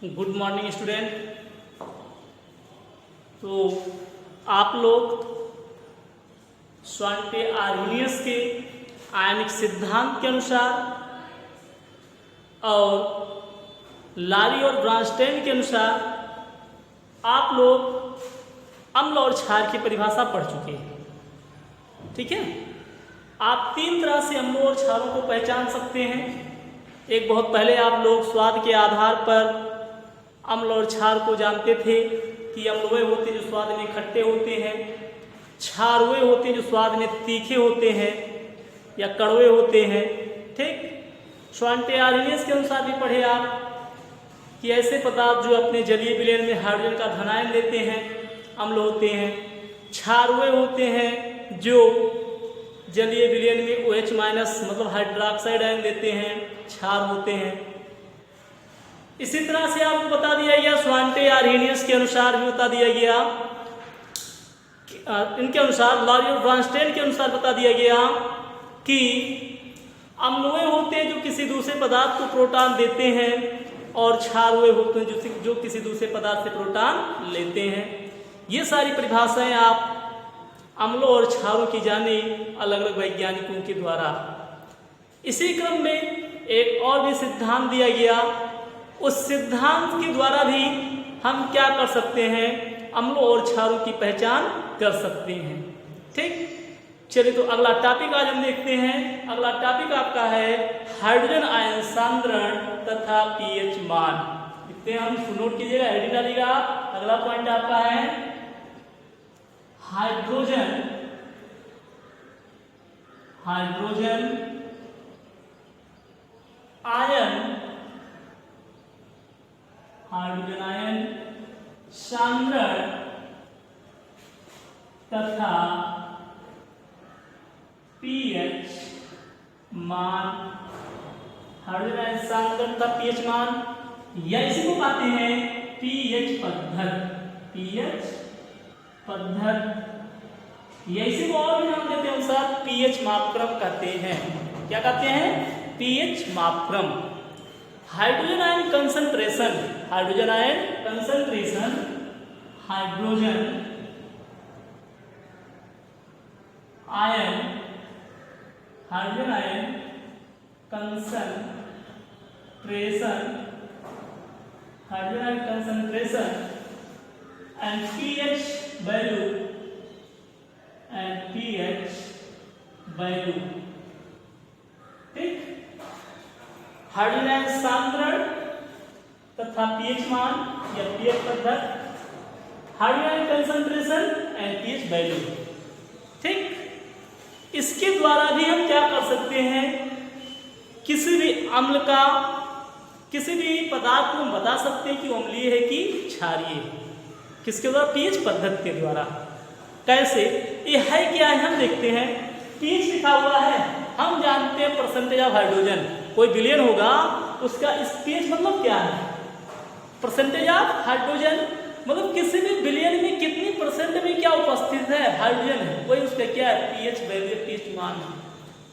Good morning student. तो आप लोग स्वांटे आर्हेनियस के आयनिक सिद्धांत के अनुसार और लारी और ब्रांस्टेन के अनुसार आप लोग अम्ल और क्षार की परिभाषा पढ़ चुके हैं। ठीक है, आप तीन तरह से अम्लों और क्षारों को पहचान सकते हैं। एक बहुत पहले आप लोग स्वाद के आधार पर अम्ल और क्षार को जानते थे कि अम्ल वे होते हैं जो स्वाद में खट्टे होते हैं, क्षार वे होते हैं जो स्वाद में तीखे होते हैं या कड़वे होते हैं। ठीक, स्वांटे आर्हेनियस के अनुसार भी पढ़े आप कि ऐसे पदार्थ जो अपने जलीय विलयन में हाइड्रोजन का धनायन लेते हैं अम्ल होते हैं। क्षार वे होते हैं जो जलीय विलयन में OH- मतलब हाइड्रोक्साइड आयन देते हैं, क्षार होते हैं। इसी तरह से आपको बता दिया गया स्वांटे आर्हेनियस के अनुसार भी बता दिया गया, इनके अनुसार लारी और ब्रांस्टेन के अनुसार बता दिया गया कि अम्ल वे होते हैं जो किसी दूसरे पदार्थ को प्रोटॉन देते हैं और क्षार वे होते हैं जो किसी दूसरे पदार्थ से प्रोटॉन लेते हैं। ये सारी परिभाषाएं आप अम्लों और क्षारों की जाने अलग अलग वैज्ञानिकों के द्वारा। इसी क्रम में एक और भी सिद्धांत दिया गया, उस सिद्धांत के द्वारा भी हम क्या कर सकते हैं, अम्लों और क्षारों की पहचान कर सकते हैं। ठीक, चलिए तो अगला टॉपिक आज हम देखते हैं। अगला टॉपिक आपका है हाइड्रोजन आयन सांद्रण तथा पीएच मान। देखते हैं, हम इसको नोट कीजिएगा, हेडिंग डालिएगा। अगला पॉइंट आपका है हाइड्रोजन आयन सांद्रण तथा पीएच मान। हाइड्रोजन आयन सांद्रण तथा पीएच मान, या इसी को कहते हैं पीएच पद्धत, या इसी को और भी नाम देते हैं अनुसार पीएच मापक्रम कहते हैं। क्या कहते हैं? पीएच मापक्रम। Hydrogen ion concentration, hydrogen ion concentration and pH value ठीक, हाइड्रोजन आयन सांद्रण तथा पीएच मान या पीएच पद्धत, hydrogen ion concentration and pH value. ठीक, इसके द्वारा भी हम क्या कर सकते हैं, किसी भी अम्ल का, किसी भी पदार्थ को हम बता सकते हैं कि वो अम्लीय है कि क्षारीय है। किसके द्वारा? पीएच पद्धति के द्वारा। कैसे? ये है क्या है, हम देखते हैं। पीएच लिखा हुआ है, हम जानते हैं परसेंटेज ऑफ हाइड्रोजन। कोई विलयन होगा उसका इस पीएच मतलब क्या है? परसेंटेज ऑफ हाइड्रोजन, मतलब किसी भी विलयन में कितनी परसेंट में क्या उपस्थित है, हाइड्रोजन है, वही उसका क्या है, पीएच वैल्यू, पीएच मान।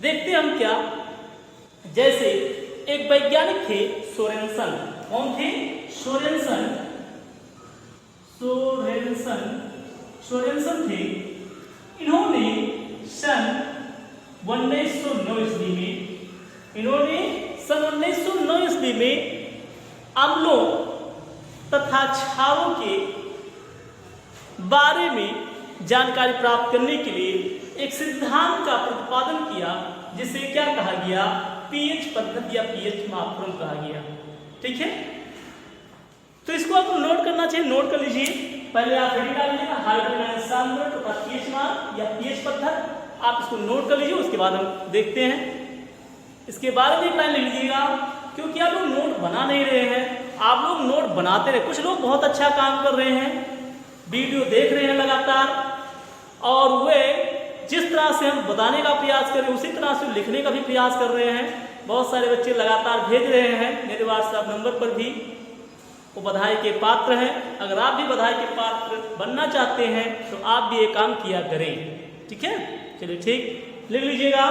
देखते हैं हम क्या, जैसे एक वैज्ञानिक थे सोरेनसन। कौन थे? सोरेनसन थे। इन्होंने सन 1909 ईस्वी में अम्लों तथा क्षारों के बारे में जानकारी प्राप्त करने के लिए एक सिद्धांत का प्रतिपादन किया, जिसे क्या कहा गया, पीएच पद्धति या पीएच मापक्रम कहा गया। ठीक है, तो इसको आपको नोट करना चाहिए, नोट कर लीजिए। पहले आप हेडिंग डाल लीजिएगा, हाइड्रोजन आयन सांद्रण तथा पीएच मान या पीएच पद्धति। आप इसको नोट कर लीजिए, उसके बाद हम देखते हैं। इसके बारे में एक लाइन लिख लीजिएगा, क्योंकि आप लोग नोट बना नहीं रहे हैं, आप लोग नोट बनाते रहे। कुछ लोग बहुत अच्छा काम कर रहे हैं, वीडियो देख रहे हैं लगातार, और वे जिस तरह से हम बताने का प्रयास कर रहे हैं उसी तरह से लिखने का भी प्रयास कर रहे हैं। बहुत सारे बच्चे लगातार भेज रहे हैं मेरे व्हाट्सएप नंबर पर भी, वो बधाई के पात्र हैं। अगर आप भी बधाई के पात्र बनना चाहते हैं तो आप भी ये काम किया करें। ठीक है, चलिए ठीक, लिख लीजिएगा।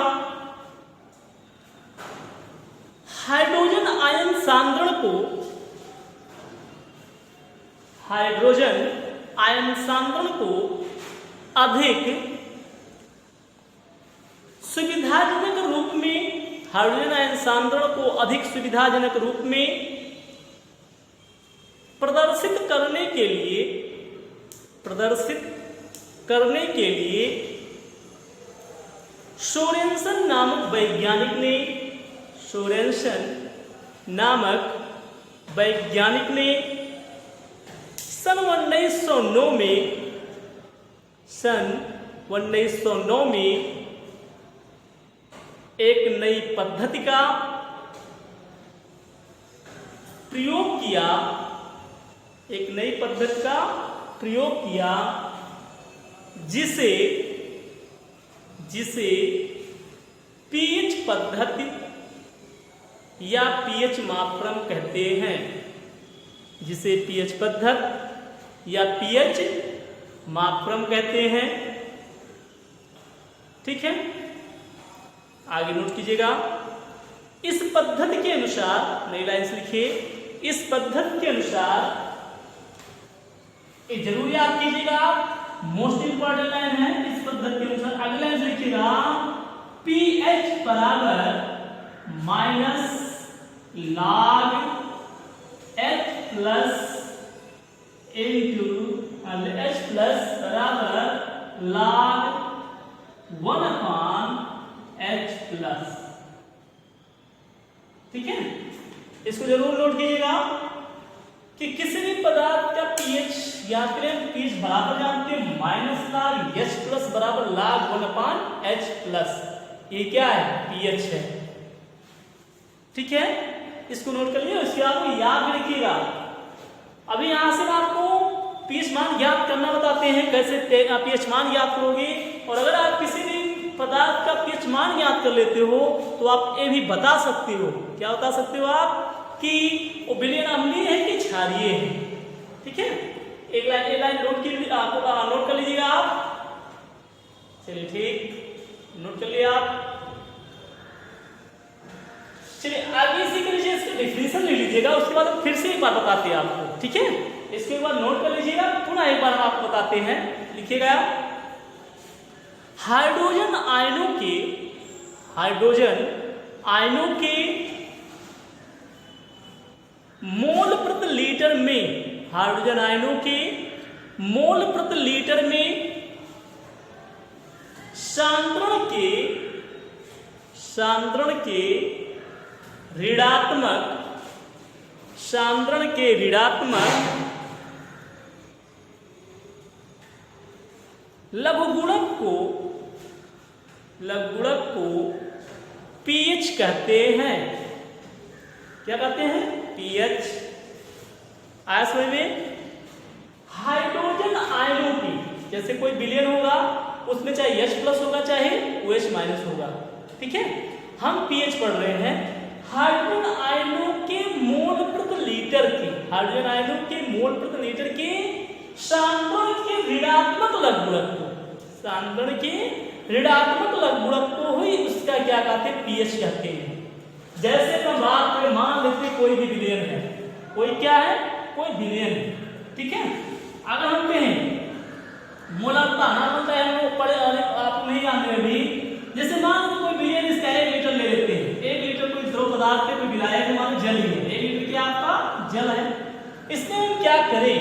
हाइड्रोजन आयन सांद्रण को हाइड्रोजन आयन सांद्रण को अधिक सुविधाजनक रूप में, हाइड्रोजन आयन सांद्रण को अधिक सुविधाजनक रूप में प्रदर्शित करने के लिए सोरेनसन नामक वैज्ञानिक ने सन 1909 में एक नई पद्धति का प्रयोग किया, जिसे पीएच पद्धति या पीएच मापक्रम कहते हैं। जिसे पीएच पद्धति या पीएच मापक्रम कहते हैं। ठीक है, आगे नोट कीजिएगा। इस पद्धति के अनुसार, नई लाइन से लिखिए, इस पद्धति के अनुसार, ये जरूर याद कीजिएगा, मोस्ट इंपॉर्टेंट लाइन है। इस पद्धति के अनुसार अगले लाइन से लिखिएगा, पीएच बराबर minus log H plus into H plus बराबर log 1/H प्लस। ठीक है, इसको जरूर नोट कीजिएगा कि किसी भी पदार्थ का पीएच याद करें, पीएच बराबर जानते हैं माइनस log H प्लस बराबर log 1/H प्लस। ये क्या है? पीएच है। ठीक है, इसको नोट कर लिया। इसके बाद में याद रखिएगा, अभी यहां से आपको पीएच मान ज्ञात करना बताते हैं, कैसे पीएच मान ज्ञात करोगे। और अगर आप किसी भी पदार्थ का पीएच मान ज्ञात कर लेते हो तो आप ये भी बता सकते हो, क्या बता सकते हो आप, कि वो विलयन अम्लीय है कि क्षारीय है। ठीक है, एक लाइन नोट कर लीजिएगा आप। चलिए ठीक, नोट कर लिया आप। चलिए आगे इसी के नीचे इसका डेफिनेशन ले लीजिएगा, उसके बाद फिर से एक बार बताते हैं आपको। ठीक है, इसके बाद नोट कर लीजिएगा, पुनः एक बार हम आपको बताते हैं। लिखिएगा, हाइड्रोजन आयनों के मोल प्रति लीटर में, हाइड्रोजन आयनों के मोल प्रति लीटर में सांद्रण के ऋणात्मक लघुगुणक को पीएच कहते हैं। क्या कहते हैं? पीएच। आया समझ में? हाइड्रोजन आयनों की, जैसे कोई विलयन होगा उसमें चाहे H प्लस होगा चाहे OH माइनस होगा। ठीक है, हम पीएच पढ़ रहे हैं। हाइड्रोजन आयनों के मोल प्रति लीटर की, हाइड्रोजन आयनों के मोल प्रति लीटर के सांद्रण के ऋणात्मक लघुगुणक को ही उसका क्या कहते हैं? पीएच कहते हैं। जैसे हम बात करें, मान लेते कोई भी विलयन है, कोई क्या है? कोई विलयन है। ठीक है, अगर हम कहें मोलांकता ना बनता है, हम पढ़े आप नहीं जानते अभी। जैसे मान लो कोई विलयन इसका 1 लीटर ले लेते हैं, 1 लीटर कोई द्रव पदार्थ पे कोई मिलाया है, मान जल ही है, 1 लीटर क्या आपका जल है। इसमें हम क्या करें?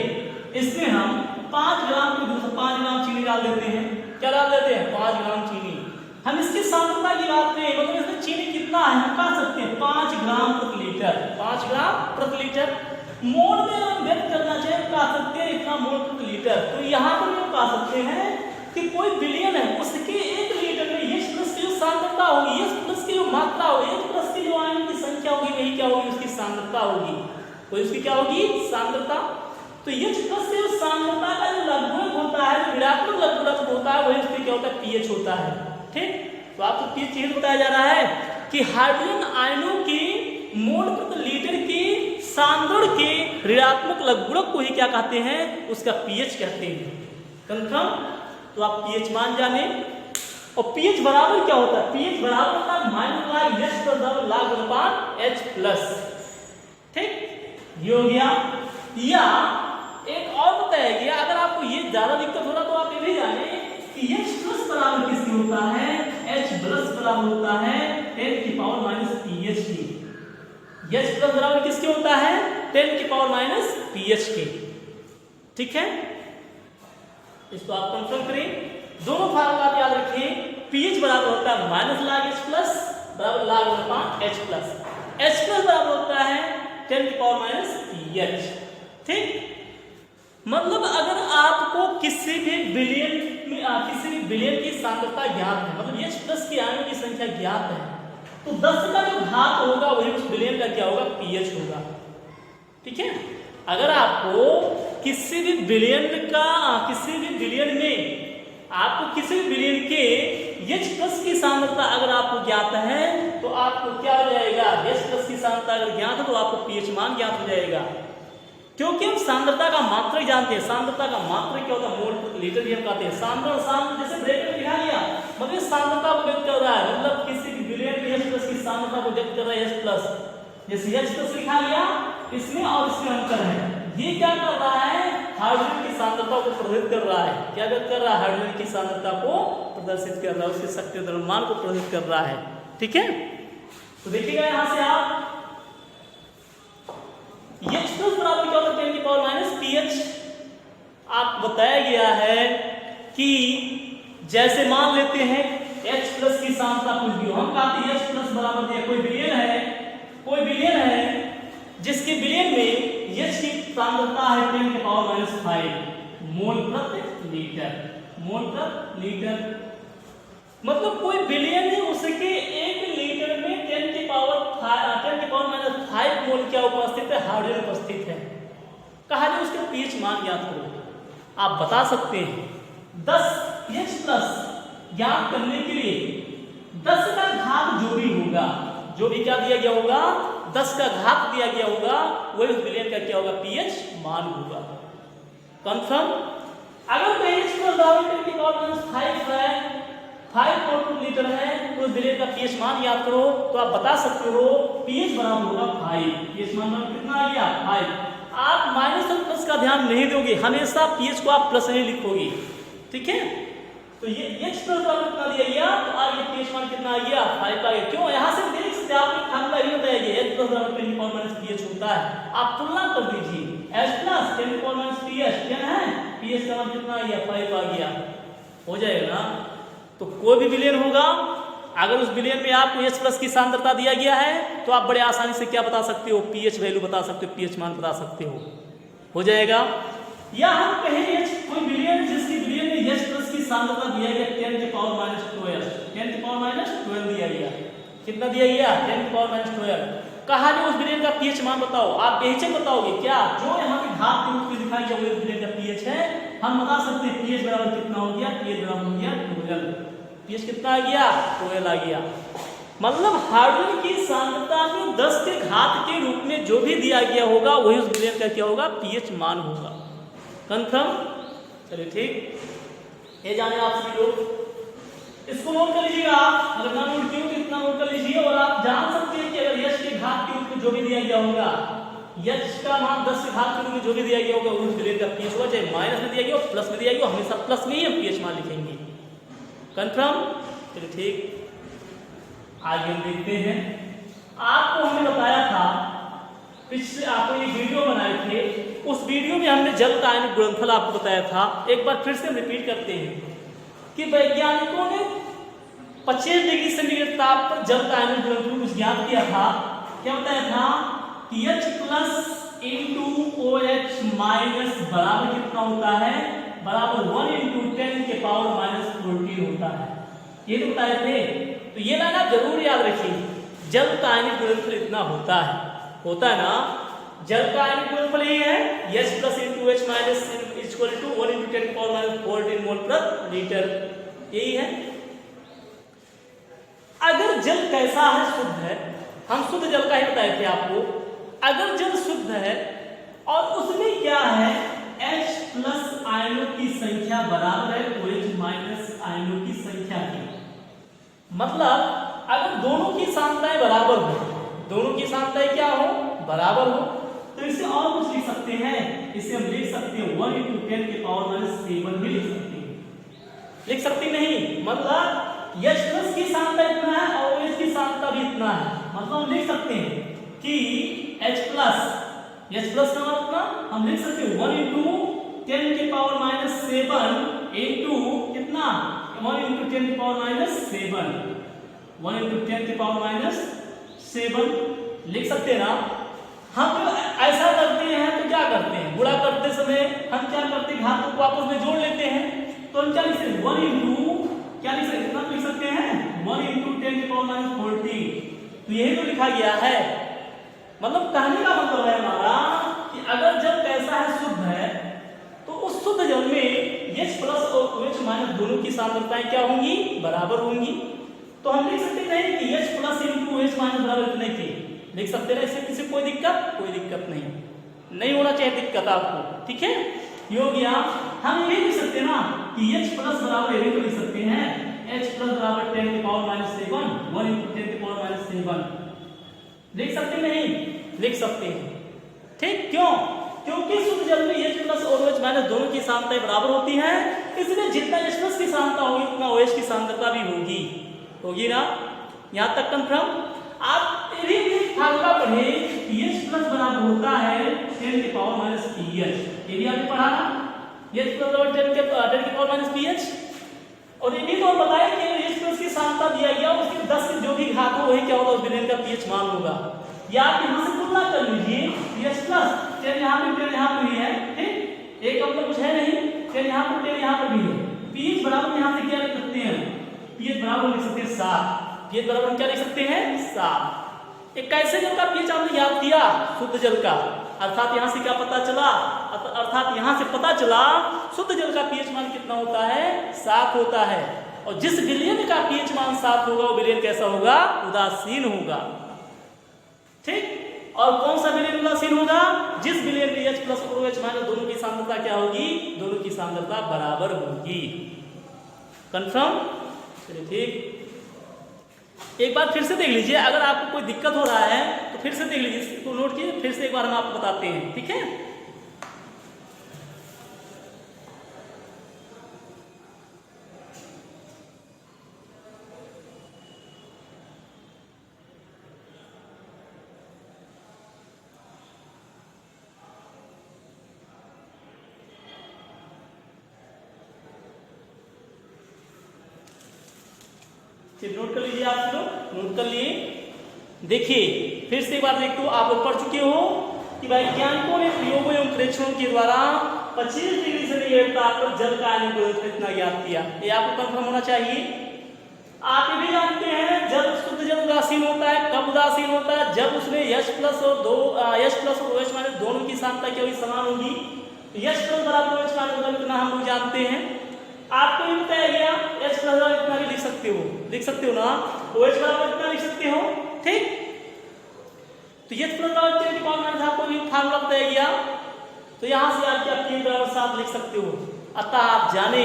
इसमें हम 5 ग्राम चीनी डाल देते हैं। क्या डाल देते हैं? 5 ग्राम चीनी। हम इसकी सांद्रता की बात करें, मतलब इसमें चीनी कितना है, हम कह सकते हैं 5 ग्राम प्रति लीटर। 5 ग्राम प्रति लीटर मोल में हम व्यक्त करना चाहे तो कह सकते हैं इतना मोल प्रति लीटर। तो यहाँ पर हम कह सकते हैं कि कोई विलयन है, उसके 1 लीटर में H प्लस की जो सांद्रता होगी, H प्लस की जो मात्रा होगी, H प्लस की जो आयन की संख्या होगी, वही क्या होगी? उसकी सांद्रता होगी। तो इसकी क्या होगी? सांद्रता। तो H प्लस की जो सांद्रता का जो लघुगुणक होता है, जो ऋणात्मक लघुगुणक होता है, वही उसकी क्या होता है? पीएच होता है। ठीक, तो आपको पीएच यही बताया जा रहा है कि हाइड्रोजन आयनों की मोल प्रति लीटर की सांद्रण के ऋणात्मक लघुगुणक को ही क्या कहते हैं? उसका पीएच कहते हैं। कंफर्म? तो आप पीएच मान जाने। और पीएच बराबर क्या होता है? पीएच बराबर होता है माइनस log 1/H प्लस। ठीक, ये हो गया। या एक बताया गया, अगर आपको ये ज्यादा दिक्कत हो रहा तो आप ये भी जाने कि H प्लस बराबर किसके होता है, H प्लस बराबर होता है 10 की पावर माइनस pH के। H प्लस बराबर किसके होता है, 10 की पावर माइनस pH के। ठीक है, इसको आप कंफर्म करें। दोनों फार्मूला आप याद रखें, pH बराबर होता है माइनस log H प्लस बराबर log 1/H plus, H plus बराबर होता है 10 की पावर माइनस pH। ठीक, मतलब अगर आपको किसी भी विलयन की सांद्रता ज्ञात है, मतलब H प्लस की आयनों की संख्या ज्ञात है, तो 10 का जो घात होगा वही उस विलयन का क्या होगा, pH होगा। ठीक है, अगर आपको किसी भी विलयन में आपको किसी भी विलयन के H प्लस की सांद्रता अगर आपको ज्ञात है तो आपको क्या हो जाएगा, H प्लस की सांद्रता अगर ज्ञात है तो आपको pH मान ज्ञात हो जाएगा। क्योंकि हम सांद्रता का मात्रक जानते हैं, सांद्रता का मात्रक क्या होता है, मोल प्रति लीटर भी हम कहते हैं। सांद्रता जैसे ब्रैकेट में लिखा गया, मतलब सांद्रता को व्यक्त कर रहा है, मतलब किसी भी विलयन में H प्लस की सांद्रता को व्यक्त कर रहा है H प्लस, जैसे H प्लस लिखा गया इसमें और इसमें अंतर है। ये क्या कर रहा है, हाइड्रोजन की सांद्रता को प्रदर्शित कर रहा है। क्या व्यक्त कर रहा है, हाइड्रोजन की सांद्रता को प्रदर्शित कर रहा है, उसके शक्ति द्रव्यमान को प्रदर्शित कर रहा है। ठीक है, तो देखिएगा यहां से आप H प्लस बराबर क्या होता है 10 की पावर माइनस pH। आप बताया गया है कि जैसे मान लेते हैं H प्लस की सांद्रता कुछ भी हो, हम कहते हैं H प्लस बराबर दिया कोई विलयन है जिसके विलयन में H की सांद्रता है 10 की पावर माइनस 5 मोल प्रति लीटर। मतलब कोई विलयन है, उसके 1 लीटर में 10 की पावर माइनस 5 मोल क्या उपस्थित है, हाइड्रोजन उपस्थित है। कहा जाए उसके pH मान ज्ञात करो। आप बता सकते हैं 10 H प्लस ज्ञात करने के लिए 10 का घात जो भी होगा, जो भी क्या दिया गया होगा, 10 का घात दिया गया होगा, वही उस विलयन का क्या होगा, pH मान होगा। कंफर्म। अगर pH प्लस 10 की पावर माइनस 5 है, 5 लीटर है, तो उस विलयन का pH मान याद करो, तो आप बता सकते हो pH बराबर होगा 5। pH मान कितना आ गया, 5। आप माइनस और प्लस का ध्यान नहीं दोगे, हमेशा pH को आप प्लस ही लिखोगे। ठीक है, तो ये H प्लस बराबर कितना दिया गया, तो आगे pH मान कितना आ गया, 5 आ गया। क्यों, यहां से देख सकते हैं आपने फार्मूला ये बताया गया H प्लस बराबर 10 की पावर माइनस pH होता है। आप तुलना कर दीजिए, H प्लस 10 की पावर माइनस pH 10 है, pH का मान कितना आ गया, 5 आ गया, हो जाएगा ना। तो कोई भी विलयन होगा, अगर उस विलयन में आपको H प्लस की सांद्रता दिया गया है तो आप बड़े आसानी से क्या बता सकते हो, pH वैल्यू बता सकते हो, pH मान बता सकते हो जाएगा। या हम कहें कोई विलयन जिसकी विलयन में H प्लस की सांद्रता दिया गया 10 की पावर माइनस 12 दिया गया। कितना दिया गया, 10 की पावर माइनस 12। कहा जो उस विलयन का pH मान बताओ, आप बेहिचक बताओगे क्या, जो यहाँ पे घात के रूप में दिखाई गया उस विलयन का pH है, हम बता सकते हैं pH बराबर कितना हो गया, pH बराबर हो गया 12। pH कितना आ गया, 12 आ गया। मतलब हाइड्रोजन की सांद्रता में 10 के घात के रूप में जो भी दिया गया होगा वही उस विलयन का क्या होगा, pH मान होगा। कंफर्म। चलिए ठीक, ये जाने आप सभी लोग, इसको नोट कर लीजिएगा। अगर ना नोट किया तो इतना नोट कर लीजिए, और आप जान सकते हैं कि अगर H के घात के रूप में जो भी दिया गया होगा, H का मान 10 के घात के रूप में जो भी दिया गया होगा उस विलयन का pH होगा, चाहे माइनस में दिया गया हो प्लस में दिया गया हो, हमेशा प्लस में ही हम pH मान लिखेंगे। कंफर्म। चलिए ठीक, आगे हम देखते हैं। आपको हमने बताया था, पिछले आपको ये वीडियो बनाए थे, उस वीडियो में हमने जल का आयनिक गुणनफल आपको बताया था। एक बार फिर से हम रिपीट करते हैं कि वैज्ञानिकों ने 25 डिग्री सेंटीग्रेड ताप पर जल का आयनिक गुणनफल कुछ ज्ञात किया था। क्या बताया था कि H plus into OH minus बराबर कितना होता है, बराबर 1 इंटू 10 के पावर माइनस 14 होता है। ये तो बताए थे, तो ये लाना जरूर याद रखिए, जल का आयनिक गुणनफल इतना होता है ना। जल का आयनिक गुणनफल यही है, H plus into OH minus equal to 1 into 10 की पावर माइनस 14 मोल प्रति लीटर, यही है। अगर जल कैसा है, शुद्ध है, हम शुद्ध जल का ही बताए थे आपको। अगर जल शुद्ध है और उसमें क्या है, H प्लस आयनों की संख्या बराबर है OH माइनस आयनों की संख्या की। मतलब अगर दोनों की सांद्रताएं बराबर हो, दोनों की सांद्रताएं क्या हो, बराबर हो, तो इसे और कुछ लिख सकते हैं इसे हम लिख सकते हैं 1 × 10 के पावर माइनस 7 भी लिख सकते हैं। लिख सकते नहीं, मतलब H प्लस की सांद्रता इतना है और OH की सांद्रता भी इतना है, मतलब हम लिख सकते हैं कि H प्लस का मतलब हम लिख सकते हैं 1 × 10 के पावर माइनस 7 इंटू कितना 1 × 10 के पावर माइनस 7 1 × 10 के पावर माइनस 7 लिख सकते हैं ना। हम जो ऐसा करते हैं तो क्या करते हैं, गुणा करते समय हम क्या करते हैं, घातों को आपस में जोड़ लेते हैं। तो हम क्या लिख सकते हैं 1 इंटू क्या लिख सकते हैं, कितना लिख सकते हैं 1 × 10 के पावर माइनस 14। तो यही तो लिखा गया है। मतलब कहने का मतलब है हमारा कि अगर जल कैसा है, शुद्ध है, तो उस शुद्ध जल में H प्लस और OH माइनस दोनों की सांद्रताएं क्या होंगी, बराबर होंगी। तो हम लिख सकते हैं कि H plus into OH minus बराबर इतने की लिख सकते हैं। इससे किसी कोई दिक्कत नहीं होना चाहिए दिक्कत आपको, ठीक है। ये हो गया। हम ये लिख सकते हैं ना कि H प्लस बराबर ये लिख सकते हैं H प्लस बराबर 10 के पावर माइनस 7 1 × 10 के पावर माइनस 7 लिख सकते नहीं, लिख सकते हैं, ठीक। क्यों? क्योंकि शुद्ध जल में H प्लस और OH माइनस दोनों की सांद्रताएं बराबर होती हैं, इसलिए जितना H प्लस की सांद्रता होगी उतना OH की सांद्रता भी होगी ना। यहाँ तक कंफर्म। आप ये भी फार्मूला पढ़े कि H प्लस बराबर होता है 10 के पावर माइनस pH। ये भी आपने पढ़ा ना, H प्लस बराबर 10 के पावर माइनस pH। और ये भी तो बताया कि H प्लस की सांद्रता दिया गया, उसके 10 से जो भी घात हो वही क्या होगा, उस विलयन का pH मान होगा। या आप यहाँ से तुलना कर लीजिए, H प्लस 10 यहाँ पे भी है, ठीक, एक मतलब कुछ है नहीं, 10 यहाँ पर 10 यहाँ पर भी है। pH बराबर यहाँ से क्या लिख सकते हैं, pH बराबर लिख सकते हैं 7। pH बराबर हम क्या लिख सकते हैं 7। एक कैसे जल का pH आपने याद किया, शुद्ध जल का, अर्थात यहाँ से क्या पता चला, अर्थात यहाँ से पता चला शुद्ध जल का pH मान कितना होता है, 7 होता है। और जिस विलयन का pH मान 7 होगा वो विलयन कैसा होगा, उदासीन होगा, ठीक। और कौन सा विलयन उदासीन होगा, जिस विलयन में H प्लस और OH माइनस दोनों की सांद्रता क्या होगी, दोनों की सांद्रता बराबर होगी। कंफर्म? चलिए ठीक। एक बार फिर से देख लीजिए, अगर आपको कोई दिक्कत हो रहा है तो फिर से देख लीजिए, इसको नोट कीजिए, फिर से एक बार हम आपको बताते हैं, ठीक है। नोट कर लीजिए, आप लोग नोट कर लिए। देखिए फिर से एक बार देखो, आप लोग पढ़ चुके हो कि वैज्ञानिकों ने प्रयोगों एवं परीक्षणों के द्वारा 25 डिग्री सेंटीग्रेड तापमान जल का आयनिक गुणोत्तर इतना ज्ञात किया। ये आपको कंफर्म होना चाहिए। आप ये भी जानते हैं जब शुद्ध जल उदासीन होता है, कब उदासीन होता है, जब उसमें H प्लस और OH माइनस दोनों की सांद्रता क्या होगी, समान होगी। H प्लस बराबर OH माइनस इतना हम लोग जानते हैं। आपको ये बताया गया H प्लस बराबर इतना भी लिख सकते हो ना, OH बराबर इतना लिख सकते हो, ठीक। तो H प्लस बराबर 10 की पावर माइनस आपको ये फार्मूला बताया गया, तो यहां से आप क्या pH बराबर 7 लिख सकते हो। अतः आप जाने,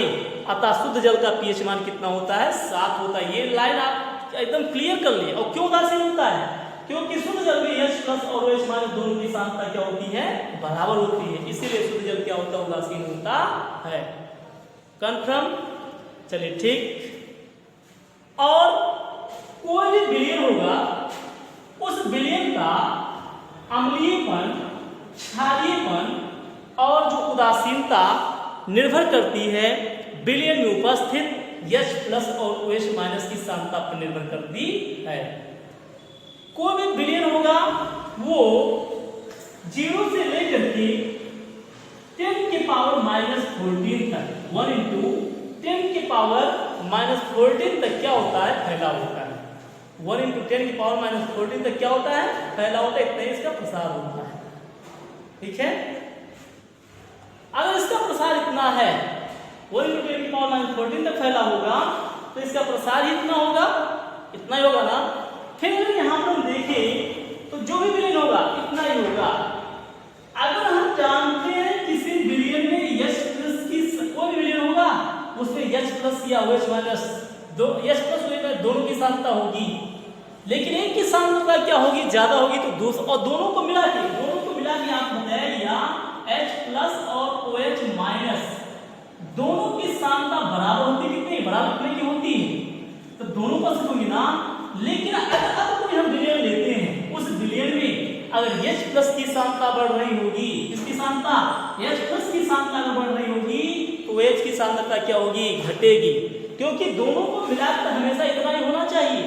अतः शुद्ध जल का pH मान कितना होता है, 7 होता है। ये लाइन आप एकदम क्लियर कर लिए। और क्यों उदासीन होता है, क्योंकि शुद्ध जल में H प्लस और OH माइनस दोनों की सांद्रता क्या होती है, बराबर होती है, इसीलिए शुद्ध जल क्या होता है, उदासीन होता है। कंफर्म? चलिए ठीक। और कोई भी विलयन होगा, उस विलयन का अम्लीयपन, क्षारीयपन और जो उदासीनता निर्भर करती है विलयन में उपस्थित H प्लस और OH माइनस की सांद्रता पर निर्भर करती है। कोई भी विलयन होगा वो 0 से लेकर के 10 के पावर माइनस 14 तक, 1 इंटू 10 के पावर माइनस 14 तक क्या होता है, फैला होता है। 1 इंटू 10 के पावर माइनस 14 तक क्या होता है, फैला होता है। इतना ही इसका प्रसार होता है, ठीक है। अगर इसका प्रसार इतना है, 1 इंटू 10 की पावर माइनस 14 तक फैला होगा, तो इसका प्रसार ही इतना होगा, इतना ही होगा ना। फिर अगर यहाँ पर हम देखें तो जो भी विलयन होगा इतना ही होगा। अगर हम जानते हैं किसी विलयन में H प्लस की कोई विलयन होगा उसमें H प्लस या OH minus H plus OH दोनों की सांद्रता होगी, लेकिन एक की सांद्रता क्या होगी, ज्यादा होगी, तो दूसरा और दोनों को मिला के आप बताया H प्लस दोनों की सांद्रता बराबर होती है कितनी, बराबर कितने की होती है, तो दोनों का से होंगे ना। लेकिन अगर अब कोई हम विलयन लेते हैं, उस विलयन में अगर H प्लस की सांद्रता बढ़ रही होगी, इसकी सांद्रता H प्लस की सांद्रता अगर बढ़ रही होगी तो H की सांद्रता क्या होगी, घटेगी, क्योंकि दोनों को मिलाकर हमेशा इतना ही होना चाहिए।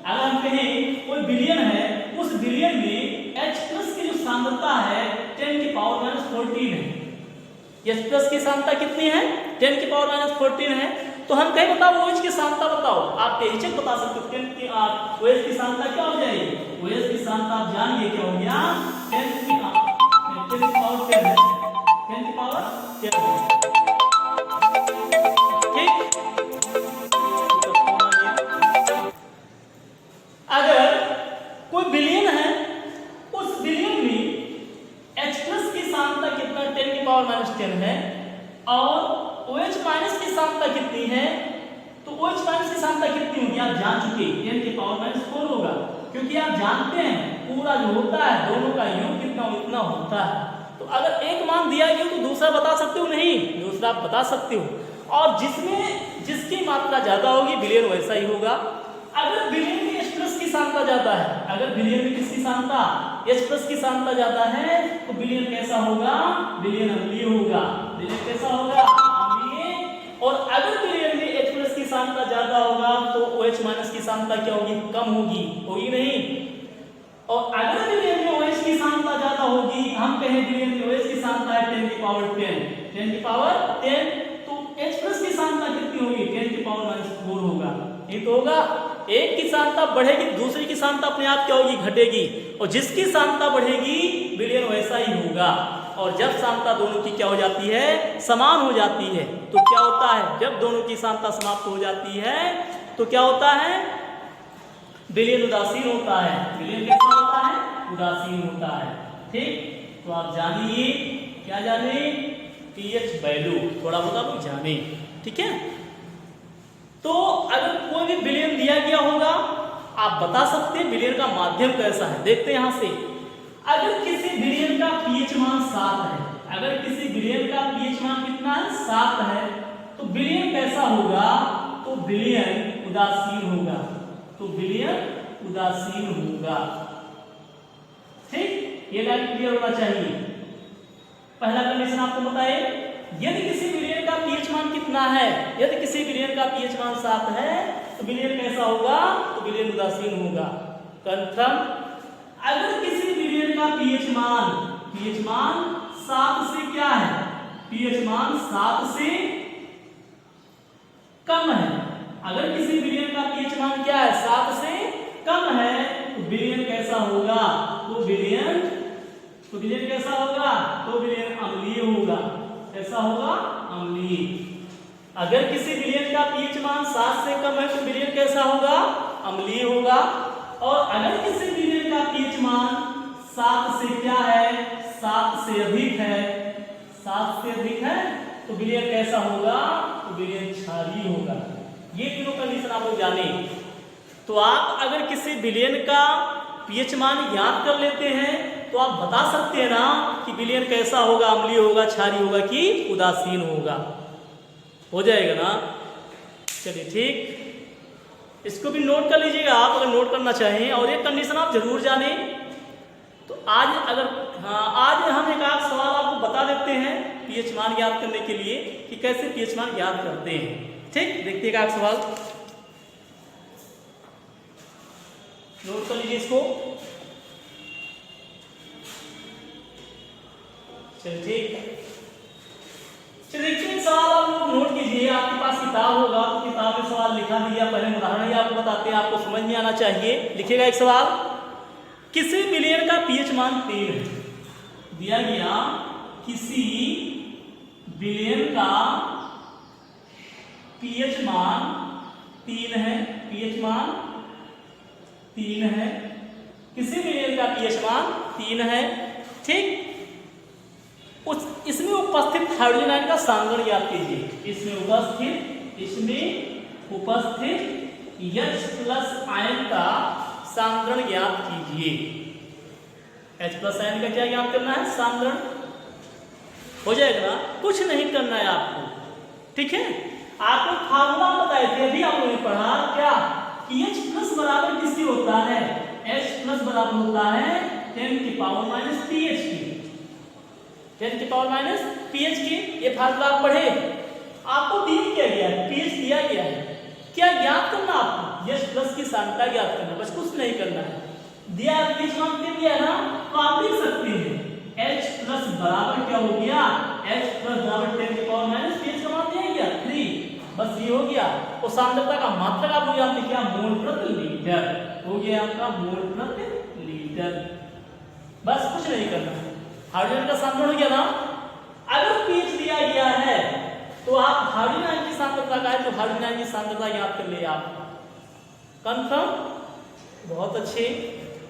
अगर हम कहें कोई विलयन है, उस विलयन में H प्लस की जो सांद्रता है 10 की पावर माइनस 14 है, H प्लस की सांद्रता कितनी है, 10 की पावर माइनस 14 है, तो हम कहीं बताओ OH की सांद्रता बताओ, आप बेहिचक बता सकते हो 10 की OH की सांद्रता क्या हो जाएगी, OH की सांद्रता आप जानिए क्या हो गया, 10 की पावर 10 है, 10 की पावर 10 है, ठीक। अगर कोई विलयन है, उस विलयन में H प्लस की सांद्रता कितना 10 की पावर माइनस 10 है और OH माइनस की सांद्रता कितनी है, तो OH माइनस की सांद्रता कितनी होगी आप जान चुके, 10 की पावर माइनस 4 होगा, क्योंकि आप जानते हैं पूरा जो होता है दोनों का योग कितना उतना होता है। तो अगर एक मान दिया गया तो दूसरा बता सकते हो, नहीं दूसरा आप बता सकते हो, और जिसमें जिसकी मात्रा ज्यादा होगी विलयन वैसा ही होगा। अगर विलयन में H प्लस की सांद्रता ज्यादा है, अगर विलयन में किसकी सांद्रता H प्लस की सांद्रता ज्यादा है तो विलयन कैसा होगा, विलयन अम्लीय होगा, विलयन कैसा होगा, अम्लीय। और अगर विलयन में H प्लस की सांद्रता ज्यादा होगा तो OH माइनस की सांद्रता क्या होगी, कम होगी, होगी नहीं। और अगर विलयन में OH की सांद्रता ज्यादा होगी, हम कहें विलयन में OH की सांद्रता है 10 की पावर 10, 10 की पावर 10, तो H प्लस की सांद्रता कितनी होगी, 10 की पावर माइनस 4 होगा, ये तो होगा। एक की सांद्रता बढ़ेगी दूसरी की सांद्रता अपने आप क्या होगी, घटेगी, और जिसकी सांद्रता बढ़ेगी विलयन वैसा ही होगा। और जब सांद्रता दोनों की क्या हो जाती है, समान हो जाती है, तो क्या होता है, जब दोनों की सांद्रता समाप्त हो जाती है तो क्या होता है, विलयन उदासीन होता है, विलयन कैसा होता है, उदासीन होता है, ठीक। तो आप जानिए, क्या जाने, pH वैल्यू थोड़ा बहुत आप जाने, ठीक है। तो अगर कोई भी विलयन दिया गया होगा आप बता सकते हैं विलयन का माध्यम कैसा है। देखते हैं यहां से, अगर किसी विलयन का pH मान 7 है, अगर किसी विलयन का pH मान कितना है, 7 है, तो विलयन कैसा होगा, तो विलयन उदासीन होगा, तो विलयन उदासीन होगा, ठीक। ये लाइन क्लियर होना चाहिए। पहला कंडीशन आपको बताए, यदि किसी विलयन का pH मान कितना है, यदि किसी विलयन का pH मान 7 है तो विलयन कैसा होगा, तो विलयन उदासीन होगा, कंफर्म। अगर किसी विलयन का pH मान 7 से क्या है, pH मान 7 से कम है, अगर किसी विलयन का pH मान क्या है, 7 से कम है, तो विलयन कैसा होगा, तो विलयन कैसा होगा, तो विलयन अम्लीय होगा, कैसा होगा, अम्लीय। अगर किसी विलयन का pH मान 7 से कम है तो विलयन कैसा होगा, अम्लीय होगा। और अगर किसी विलयन का pH मान 7 से क्या है, 7 से अधिक है, 7 से अधिक है, तो विलयन कैसा होगा, तो विलयन क्षारीय होगा। ये तीनों कंडीशन आप लोग जाने। तो आप अगर किसी विलयन का pH मान ज्ञात कर लेते हैं तो आप बता सकते हैं ना कि विलयन कैसा होगा, अम्लीय होगा, क्षारीय होगा कि उदासीन होगा, हो जाएगा ना। चलिए ठीक, इसको भी नोट कर लीजिएगा आप अगर नोट करना चाहें, और एक कंडीशन आप जरूर जाने। तो आज अगर आज हम एक आध सवाल आपको बता देते हैं pH मान ज्ञात करने के लिए कि कैसे pH मान ज्ञात करते हैं, ठीक। देखिएगा एक सवाल, नोट कर लीजिए इसको, चलिए ठीक। चलिए सवाल आप लोग नोट कीजिए, आपके पास किताब होगा तो किताब में सवाल लिखा दिया, पहले उदाहरण ही आपको बताते हैं, आपको समझ में आना चाहिए। लिखिएगा एक सवाल, किसी विलयन का pH मान 3 है, दिया गया किसी विलयन का pH मान 3 है, pH मान 3 है, किसी विलयन का pH मान 3 है, ठीक। इसमें उपस्थित हाइड्रोजन आयन का सांद्रण ज्ञात कीजिए, इसमें उपस्थित H प्लस आयन का सांद्रण ज्ञात कीजिए। H प्लस आयन का क्या ज्ञात करना है, सांद्रण, हो जाएगा ना, कुछ नहीं करना है आपको, ठीक है, आपको फार्मूला बताए थे अभी आप लोगों ने पढ़ा क्या कि H प्लस बराबर किसकी होता है, H प्लस बराबर होता है 10 की पावर माइनस pH की, 10 की पावर माइनस pH की। ये फार्मूला आप पढ़े, आपको दिया क्या गया है, pH दिया गया है, क्या ज्ञात करना आपको, H प्लस की सांद्रता ज्ञात करना, बस कुछ नहीं करना है, दिया pH मान दे दिया ना, तो आप लिख सकते हैं H प्लस बराबर क्या हो गया, H प्लस बराबर 10 की पावर माइनस pH का मान दिया गया 3, बस ये हो गया। और सांद्रता का मात्रक आप लोग आपने क्या, मोल प्रति लीटर हो गया आपका, मोल प्रति लीटर, बस कुछ नहीं करना। हाइड्रोजन का सांद्रण हो गया ना, अगर pH दिया गया है तो आप हाइड्रोजन आयन की सांद्रता का है तो हाइड्रोजन आयन की सांद्रता याद कर ले आप, कंफर्म, बहुत अच्छे।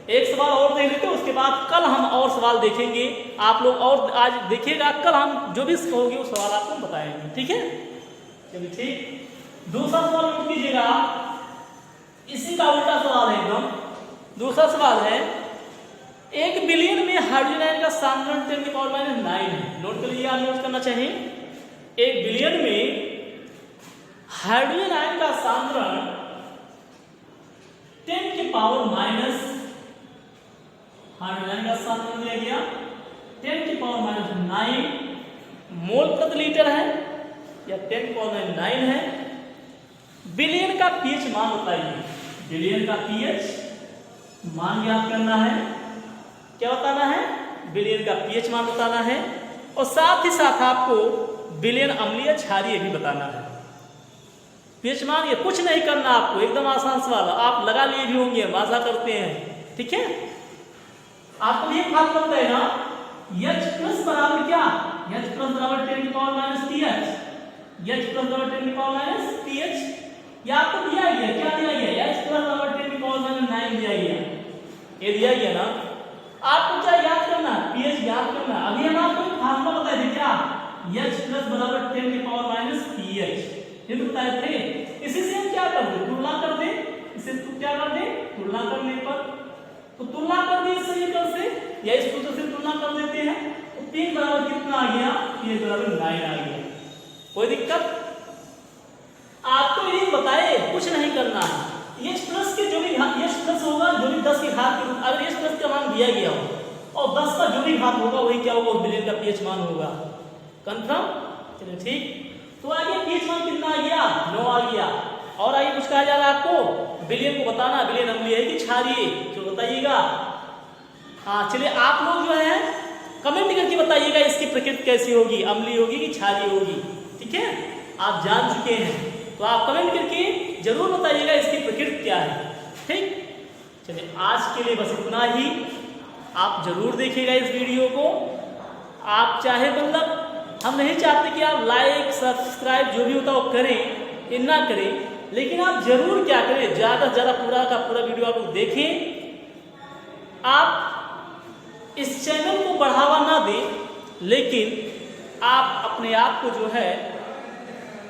एक सवाल और देख लेते हैं, उसके बाद कल हम और सवाल देखेंगे, आप लोग और आज देखिएगा, कल हम जो भी होगी वो सवाल आपको बताएंगे, ठीक है, चलिए ठीक। दूसरा सवाल नोट कीजिएगा, इसी का उल्टा सवाल है एकदम। दूसरा सवाल है 1 बिलियन में हाइड्रोजन आयन का सांद्रण 10 की पावर माइनस 9 है, नोट कर लीजिए, नोट करना चाहिए। 1 बिलियन में हाइड्रोजन आयन का सांद्रण 10 की पावर माइनस, हाइड्रोजन का सांद्रण दिया गया 10 की पावर माइनस 9 मोल प्रति लीटर है या 10 की पावर माइनस 9 है। बिलियन का pH मान बताइए, बिलियन का pH मान ज्ञात करना है, क्या बताना है, बिलियन का pH मान बताना है, और साथ ही साथ आपको बिलियन अम्लीय क्षारीय भी बताना है। pH मान ये कुछ नहीं करना आपको, एकदम आसान सवाल, आप लगा लिए भी होंगे, आशा करते हैं, ठीक है। आपको ये बात पता है ना, H प्लस बराबर क्या, H प्लस बराबर 10 की power minus pH, H plus बराबर 10 की पावर माइनस pH, ये आपको दिया गया, क्या दिया गया, H प्लस बराबर 10 की पावर माइनस 9 दिया गया, ये दिया गया ना। आपको क्या याद करना, pH याद करना। अभी हम आपको एक फार्मूला बताए थे क्या, H प्लस बराबर 10 की पावर माइनस pH, ये बताए थे। इसी से हम क्या कर दे, तुलना कर दे, इसे क्या कर दे, तुलना करने पर, तो तुलना कर दी इस समीकरण से या इस सूत्र से तुलना कर देते हैं, तो 3 बराबर कितना आ गया, pH बराबर 9 आ गया। कोई दिक्कत, आपको ये बताए कुछ नहीं करना है। H प्लस के जो भी H प्लस होगा, जो भी 10 की घात के, अगर H प्लस का मान दिया गया हो और 10 का जो भी घात होगा वही क्या होगा, बिलियन का pH मान होगा, कंफर्म, चलिए ठीक। तो आगे pH मान कितना आ गया, 9 आ गया। और आगे कुछ कहा जा रहा है आपको, बिलियन को बताना, बिलियन अम्लीय है कि क्षारीय, तो बताइएगा। हाँ चलिए, आप लोग जो है कमेंट करके बताइएगा इसकी प्रकृति कैसी होगी, अम्लीय होगी कि क्षारीय होगी, ठीक है, आप जान चुके हैं, तो आप कमेंट करके जरूर बताइएगा इसकी प्रकृति क्या है, ठीक। चलिए आज के लिए बस इतना ही, आप जरूर देखिएगा इस वीडियो को। आप चाहे मतलब, हम नहीं चाहते कि आप लाइक सब्सक्राइब जो भी होता है वो करें, ये ना करें, लेकिन आप जरूर क्या करें, ज्यादा से ज्यादा पूरा का पूरा वीडियो आप लोग देखें। आप इस चैनल को बढ़ावा ना दें, लेकिन आप अपने आप को जो है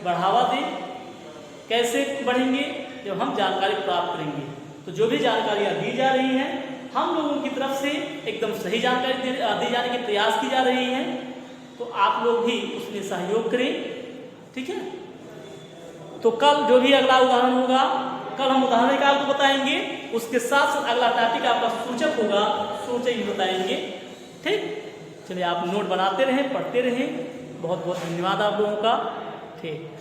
बढ़ावा दें। कैसे बढ़ेंगे, जब हम जानकारी प्राप्त करेंगे, तो जो भी जानकारियाँ दी जा रही हैं हम लोगों की तरफ से एकदम सही जानकारी दी जाने के प्रयास की जा रही हैं, तो आप लोग भी उसमें सहयोग करें, ठीक है। तो कल जो भी अगला उदाहरण होगा, कल हम उदाहरण का आपको बताएंगे, उसके साथ साथ अगला टॉपिक आपका सूचक होगा, सूचक भी बताएंगे, ठीक। चलिए आप नोट बनाते रहें, पढ़ते रहें, बहुत बहुत धन्यवाद आप लोगों का, ठीक।